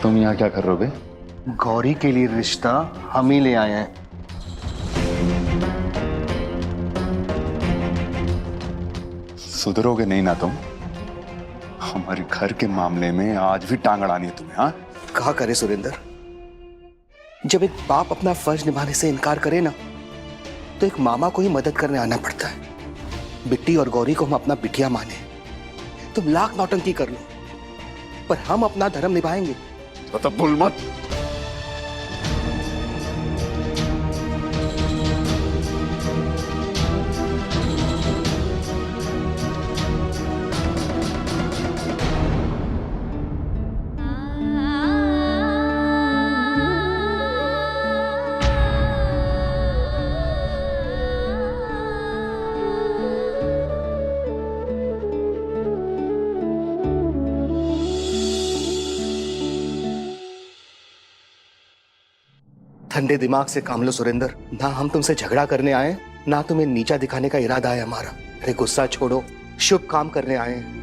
तुम यहाँ क्या कर रहे हो बे? गौरी के लिए रिश्ता हम ही ले आए हैं। सुधरोगे नहीं ना तुम? हमारे घर के मामले में आज भी टांग अड़ानी है तुम्हें, हाँ? कहा करे सुरेंद्र, जब एक बाप अपना फर्ज निभाने से इनकार करे ना, तो एक मामा को ही मदद करने आना पड़ता है। बिट्टी और गौरी को हम अपना बिटिया माने, तुम लाख नौटंकी कर लो, पर हम अपना धर्म निभाएंगे। तो भूल मत। ठंडे दिमाग से काम लो सुरेंद्र, ना हम तुमसे झगड़ा करने आए, ना तुम्हें नीचा दिखाने का इरादा है हमारा। अरे गुस्सा छोड़ो, शुभ काम करने आए हैं।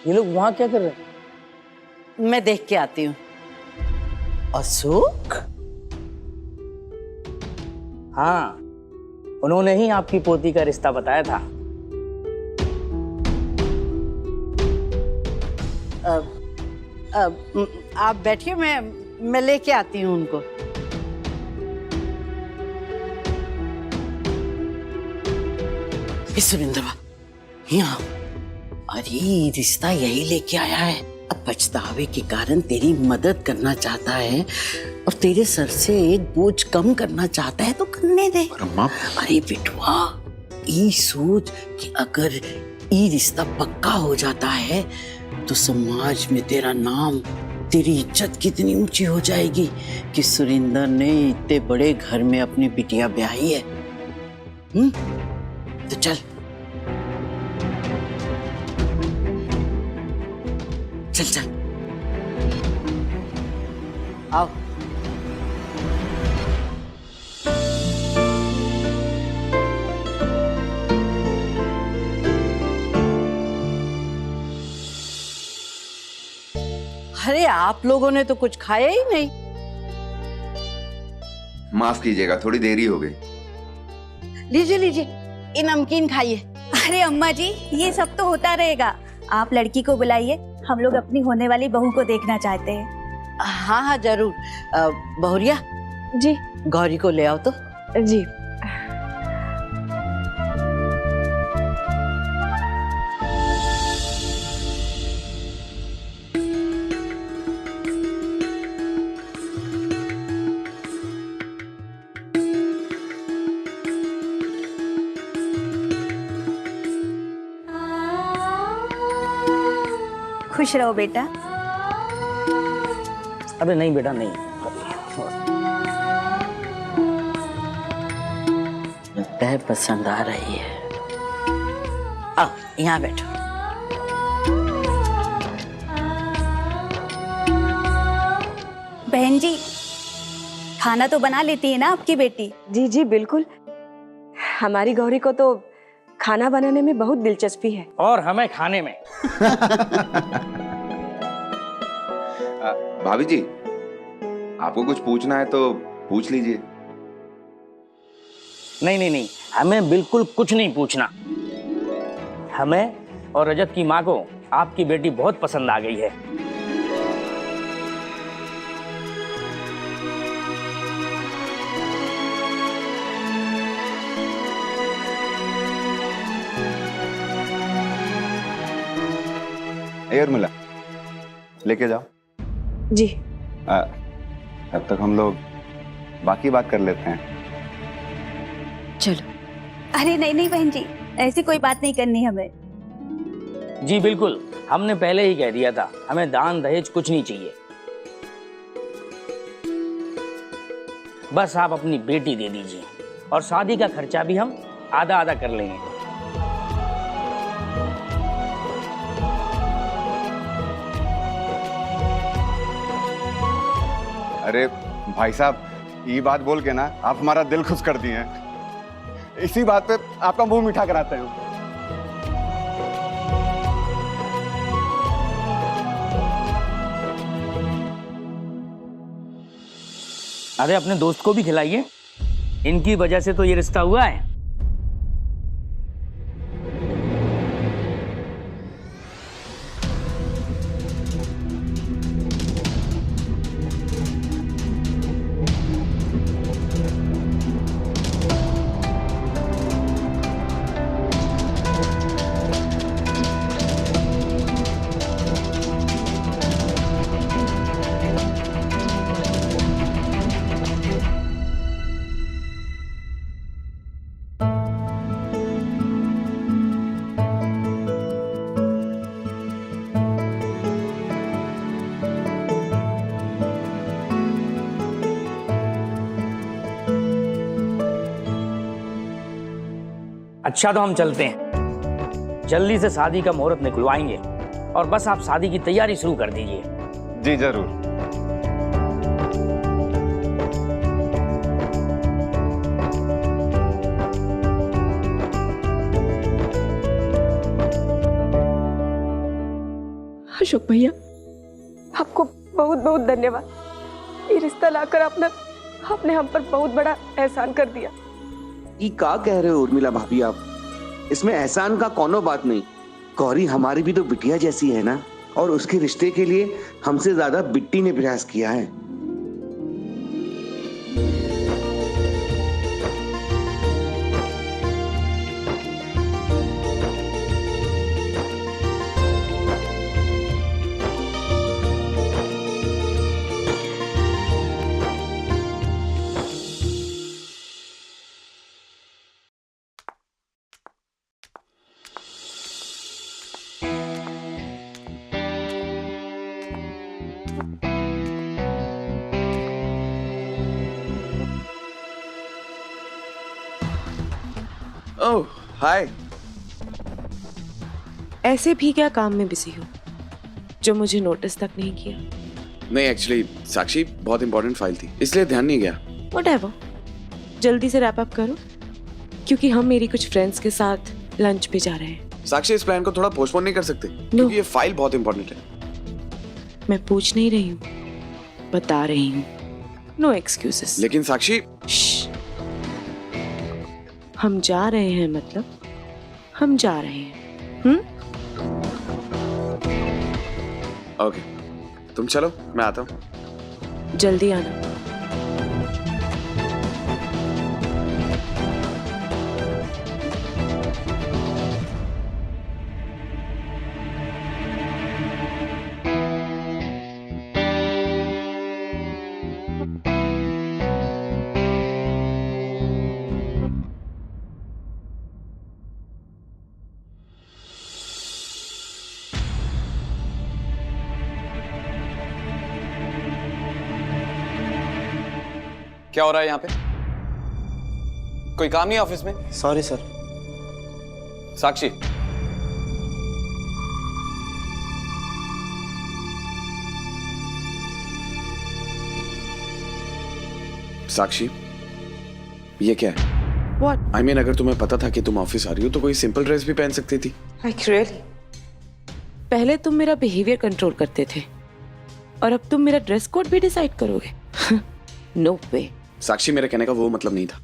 ये लोग वहां क्या कर रहे हैं? मैं देख के आती हूँ। अशोक? हाँ, उन्होंने ही आपकी पोती का रिश्ता बताया था। आप बैठिए, मैं लेके आती हूँ उनको। सुरेंद्र यहाँ, अरे रिश्ता यही लेके आया है। अब पछतावे के कारण तेरी मदद करना चाहता है और तेरे सर से एक बोझ कम करना चाहता है, तो करने दे। अरे बिटवा, ये सोच कि अगर ये रिश्ता पक्का हो जाता है तो समाज में तेरा नाम, तेरी इज्जत कितनी ऊंची हो जाएगी कि सुरेंद्र ने इतने बड़े घर में अपनी बिटिया ब्याही है। तो चल चल चल आओ। अरे आप लोगों ने तो कुछ खाया ही नहीं। माफ कीजिएगा, थोड़ी देरी हो गई। लीजिए लीजिए, ये नमकीन खाइए। अरे अम्मा जी, ये सब तो होता रहेगा, आप लड़की को बुलाइए, हम लोग अपनी होने वाली बहू को देखना चाहते हैं। हाँ हाँ जरूर। बहुरिया जी। गौरी को ले आओ तो। जी। खुश रहो बेटा। अबे नहीं बेटा नहीं, लगता है पसंद आ रही है। आओ यहाँ बैठो। बहन जी, खाना तो बना लेती है ना आपकी बेटी? जी जी बिल्कुल, हमारी गौरी को तो खाना बनाने में बहुत दिलचस्पी है। और हमें खाने में। भाभी जी, आपको कुछ पूछना है तो पूछ लीजिए। नहीं नहीं नहीं, हमें बिल्कुल कुछ नहीं पूछना। हमें और रजत की माँ को आपकी बेटी बहुत पसंद आ गई है। उर्मिला, लेके जाओ। जी। अब तक हम लोग बाकी बात कर लेते हैं। चलो। अरे नहीं नहीं बहन जी, ऐसी कोई बात नहीं करनी हमें। जी बिल्कुल, हमने पहले ही कह दिया था, हमें दान दहेज कुछ नहीं चाहिए। बस आप अपनी बेटी दे दीजिए और शादी का खर्चा भी हम आधा आधा कर लेंगे। अरे भाई साहब, ये बात बोल के ना आप हमारा दिल खुश कर दिए हैं। इसी बात पे आपका मुंह मीठा कराते हैं। अरे अपने दोस्त को भी खिलाइए, इनकी वजह से तो ये रिश्ता हुआ है। अच्छा तो हम चलते हैं, जल्दी से शादी का मुहूर्त निकलवाएंगे और बस आप शादी की तैयारी शुरू कर दीजिए। जी जरूर। अशोक भैया, आपको बहुत बहुत धन्यवाद। ये रिश्ता लाकर आपने हम पर बहुत बड़ा एहसान कर दिया। ये का कह रहे हो उर्मिला भाभी आप? इसमें एहसान का कोनो बात नहीं। गौरी हमारी भी तो बिटिया जैसी है ना, और उसके रिश्ते के लिए हमसे ज्यादा बिट्टी ने प्रयास किया है। ओह हाय। ऐसे भी क्या काम में बिजी हो जो मुझे नोटिस तक नहीं किया? नहीं एक्चुअली साक्षी बहुत इंपॉर्टेंट फाइल थी, इसलिए ध्यान नहीं गया। व्हाटएवर, जल्दी से रैप अप करो क्योंकि हम मेरी कुछ फ्रेंड्स के साथ लंच पे जा रहे हैं। साक्षी इस प्लान को थोड़ा पोस्टपोन नहीं कर सकते? क्योंकि ये फाइल बहुत इंपॉर्टेंट है। मैं पूछ नहीं रही हूँ, बता रही हूँ। No excuses. लेकिन साक्षी हम जा रहे हैं, मतलब हम जा रहे हैं। ओके, तुम चलो, मैं आता हूँ। जल्दी आना। क्या हो रहा है यहाँ पे? कोई काम नहीं है ऑफिस में? Sorry sir. साक्षी, साक्षी ये क्या है? What? I mean, अगर तुम्हें पता था कि तुम ऑफिस आ रही हो तो कोई सिंपल ड्रेस भी पहन सकती थी। Like really? पहले तुम मेरा बिहेवियर कंट्रोल करते थे और अब तुम मेरा ड्रेस कोड भी डिसाइड करोगे? नो वे। साक्षी, मेरे कहने का वो मतलब नहीं था।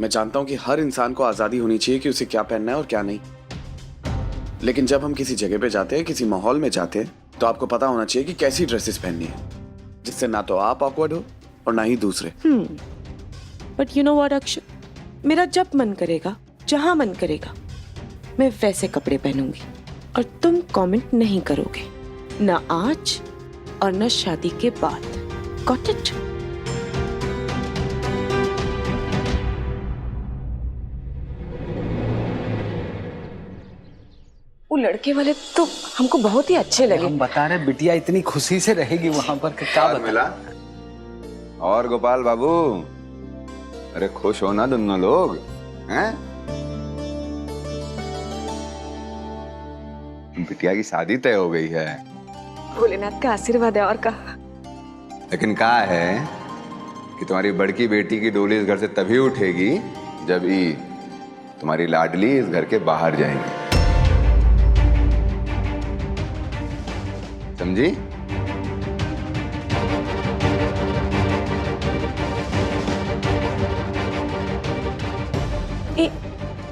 मैं जानता हूँ कि हर इंसान को आजादी होनी चाहिए कि उसे क्या पहनना है और क्या नहीं, लेकिन जब हम किसी जगह पे जाते हैं, किसी माहौल में जाते हैं, तो आपको पता होना चाहिए कि कैसी ड्रेसेस पहननी है, जिससे ना तो आप ऑकवर्ड हो और ना ही दूसरे। But you know what Akshay, मेरा जब मन करेगा, जहां मन करेगा, मैं वैसे कपड़े पहनूंगी और तुम कमेंट नहीं करोगे, ना आज और ना शादी के बाद। Got it? वो लड़के वाले तो हमको बहुत ही अच्छे लगे। हम बता रहे बिटिया इतनी खुशी से रहेगी वहां पर कि क्या बता। मिला और गोपाल बाबू, अरे खुश हो ना दोनों लोग हैं? बिटिया की शादी तय हो गई है। भोलेनाथ का आशीर्वाद है और का। लेकिन कहा है कि तुम्हारी बड़की बेटी की डोली इस घर से तभी उठेगी जब तुम्हारी लाडली इस घर के बाहर जाएंगी, समझी?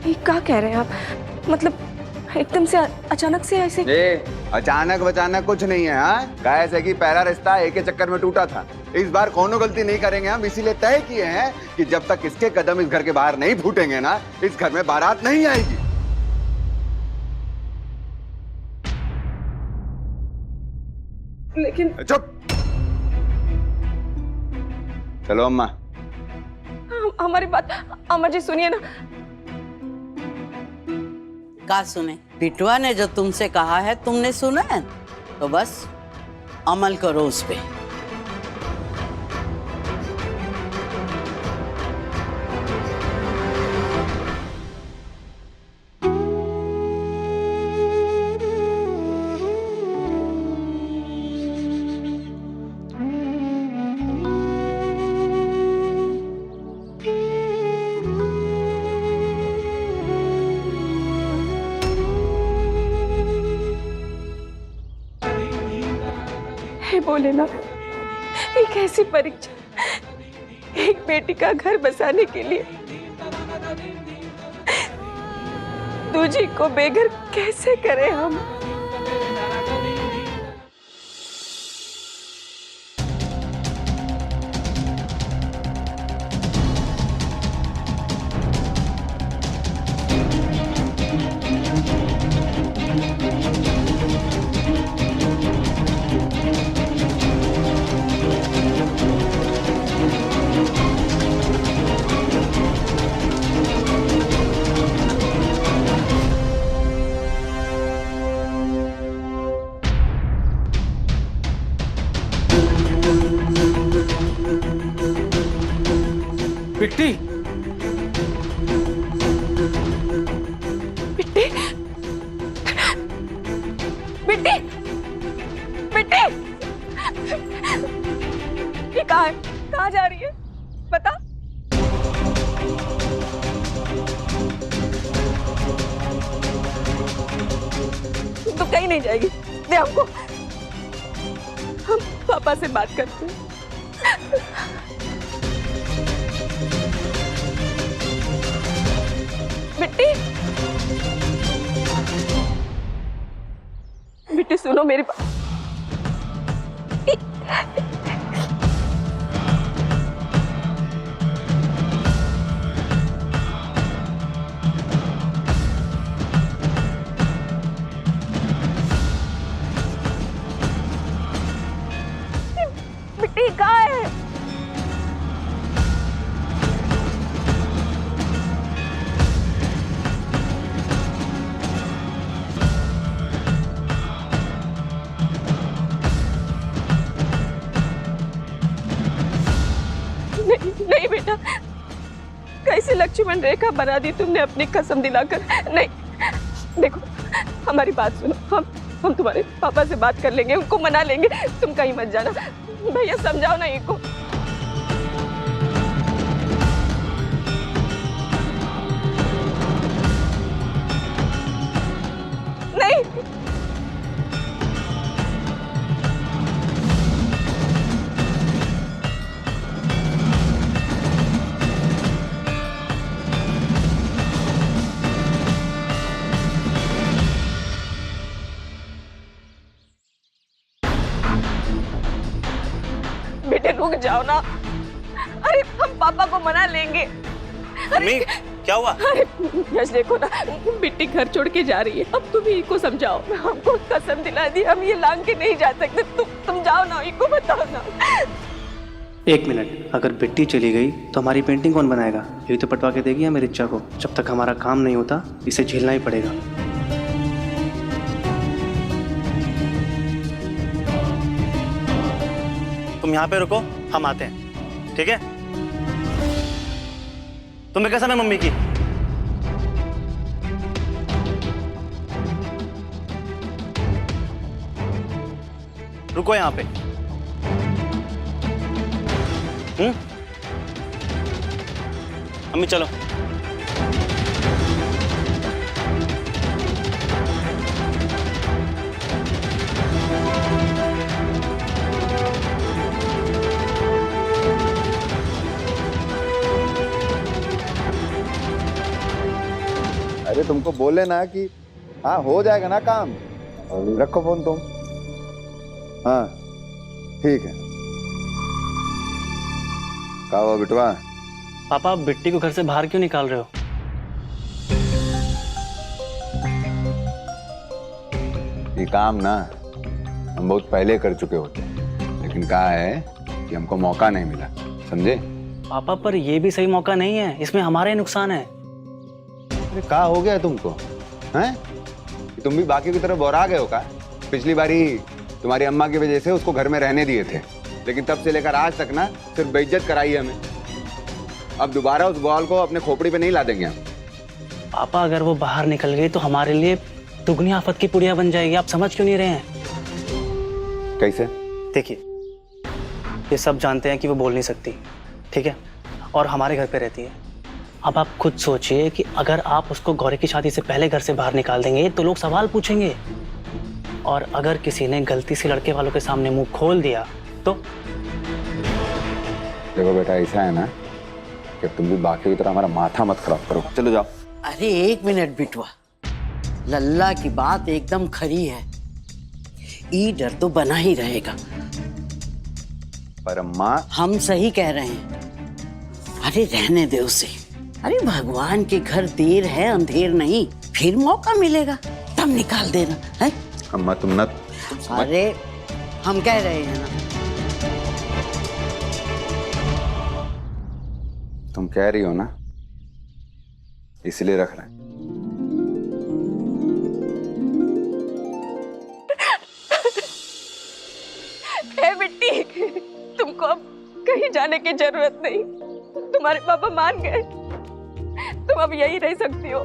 ये क्या कह रहे हैं आप? मतलब एकदम से अचानक से ऐसे? अचानक बचानक कुछ नहीं है। हाँ, कैसे कि पहला रिश्ता एक ही चक्कर में टूटा था। इस बार कोनो गलती नहीं करेंगे हम, इसीलिए तय किए हैं कि जब तक इसके कदम इस घर के बाहर नहीं फूटेंगे ना, इस घर में बारात नहीं आएगी। लेकिन चुप। चलो अम्मा। हमारी बात अम्मा जी सुनिए ना। का सुने? बिटुआ ने जो तुमसे कहा है तुमने सुना है, तो बस अमल करो उस पे। हे भोलेनाथ, एक ऐसी परीक्षा, एक बेटी का घर बसाने के लिए तुझी को बेघर कैसे करें हम? बिट्टी, बिट्टी, बिट्टी, बिट्टी, ये कहाँ है? कहाँ जा रही है? बता। तो कहीं नहीं जाएगी। दे हमको, हम पापा से बात करते हैं। बिट्टी, बिट्टी सुनो मेरी बात। बिट्टी कहाँ है? नहीं बेटा, कैसे लक्ष्मण रेखा बना दी तुमने अपनी कसम दिलाकर। नहीं, देखो हमारी बात सुनो, हम तुम्हारे पापा से बात कर लेंगे, उनको मना लेंगे, तुम कहीं मत जाना। भैया समझाओ ना इनको। नहीं, बेटे रुक जाओ ना। अरे हम पापा को मना लेंगे। मम्मी क्या हुआ? अरे यश देखो ना, बिट्टी घर छोड़ के जा रही है। अब तुम ही इनको समझाओ। हमको कसम दिला दी, हम ये लांग के नहीं जा सकते। तुम जाओ ना, इनको बताओ ना। एक मिनट, अगर बिट्टी चली गई तो हमारी पेंटिंग कौन बनाएगा? यही तो पटवा के देगी हमें रिचा को। जब तक हमारा काम नहीं होता इसे झेलना ही पड़ेगा। तुम यहाँ पे रुको, हम आते हैं, ठीक है? तुम्हें कैसा है मम्मी की? रुको यहाँ पे। अम्मी चलो। अरे तुमको बोले ना कि हाँ हो जाएगा ना काम। रखो फोन तुम। हाँ ठीक है। क्या हुआ बिटवा? पापा, आप बिट्टी को घर से बाहर क्यों निकाल रहे हो? ये काम ना हम बहुत पहले कर चुके होते, लेकिन कहा है कि हमको मौका नहीं मिला, समझे? पापा, पर ये भी सही मौका नहीं है, इसमें हमारा ही नुकसान है। अरे क्या हो गया तुमको? हैं? तुम भी बाकी की तरह बोरा गए हो का? पिछली बारी तुम्हारी अम्मा की वजह से उसको घर में रहने दिए थे, लेकिन तब से लेकर आज तक ना सिर्फ बेइज्जत कराई है हमें। अब दोबारा उस बॉल को अपने खोपड़ी पे नहीं ला देंगे हम। पापा, अगर वो बाहर निकल गई तो हमारे लिए दुगनी आफत की पुड़िया बन जाएगी। आप समझ क्यों नहीं रहे हैं? कैसे? देखिए, ये सब जानते हैं कि वो बोल नहीं सकती, ठीक है, और हमारे घर पे रहती है। अब आप खुद सोचिए कि अगर आप उसको गौरी की शादी से पहले घर से बाहर निकाल देंगे तो लोग सवाल पूछेंगे, और अगर किसी ने गलती से लड़के वालों के सामने मुंह खोल दिया तो? देखो बेटा, ऐसा है ना कि तुम भी बाकी की तरह हमारा माथा मत खराब करो। चलो जाओ। अरे एक मिनट बिटवा, लल्ला की बात एकदम खरी है। ई डर तो बना ही रहेगा। पर अम्मा, हम सही कह रहे हैं। अरे रहने दे उसे। अरे भगवान के घर देर है अंधेर नहीं, फिर मौका मिलेगा तब निकाल देना है। अम्मा तुम न। अरे हम कह रहे हैं ना। तुम कह रही हो ना, इसलिए रख रहे हैं। बिट्टी, तुमको अब कहीं जाने की जरूरत नहीं। तुम्हारे पापा मान गए, तुम अब यही रह सकती हो।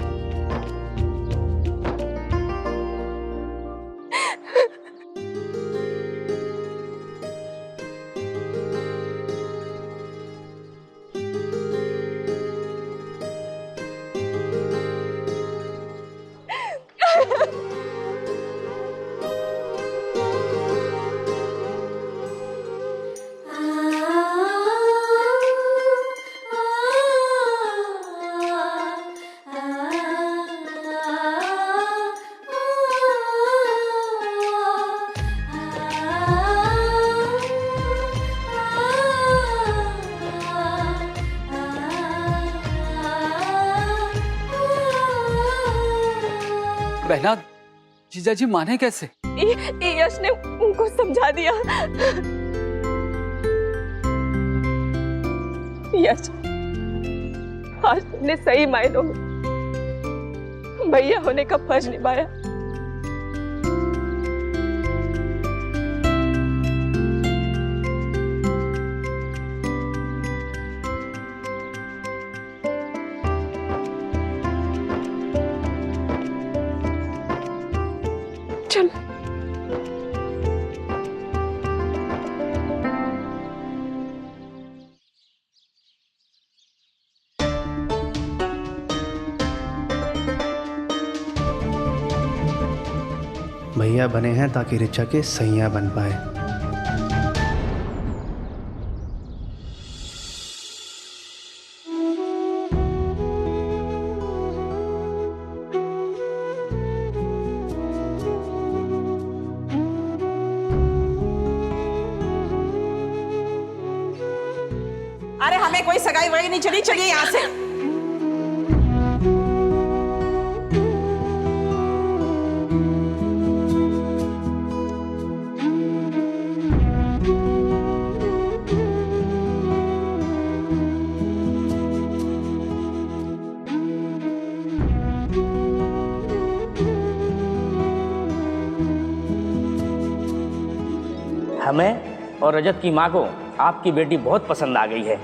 बहना, जीजाजी माने कैसे? यश ने उनको समझा दिया। यश, आज तुमने सही मायनों में भैया होने का फर्ज निभाया। चल। भैया बने हैं ताकि ऋचा के सैया बन पाए। अरे हमें कोई सगाई वगाई नहीं चली, चलिए यहाँ से। हमें और रजत की माँ को आपकी बेटी बहुत पसंद आ गई है।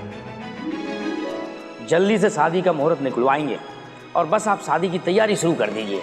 जल्दी से शादी का मुहूर्त निकलवाएंगे और बस आप शादी की तैयारी शुरू कर दीजिए।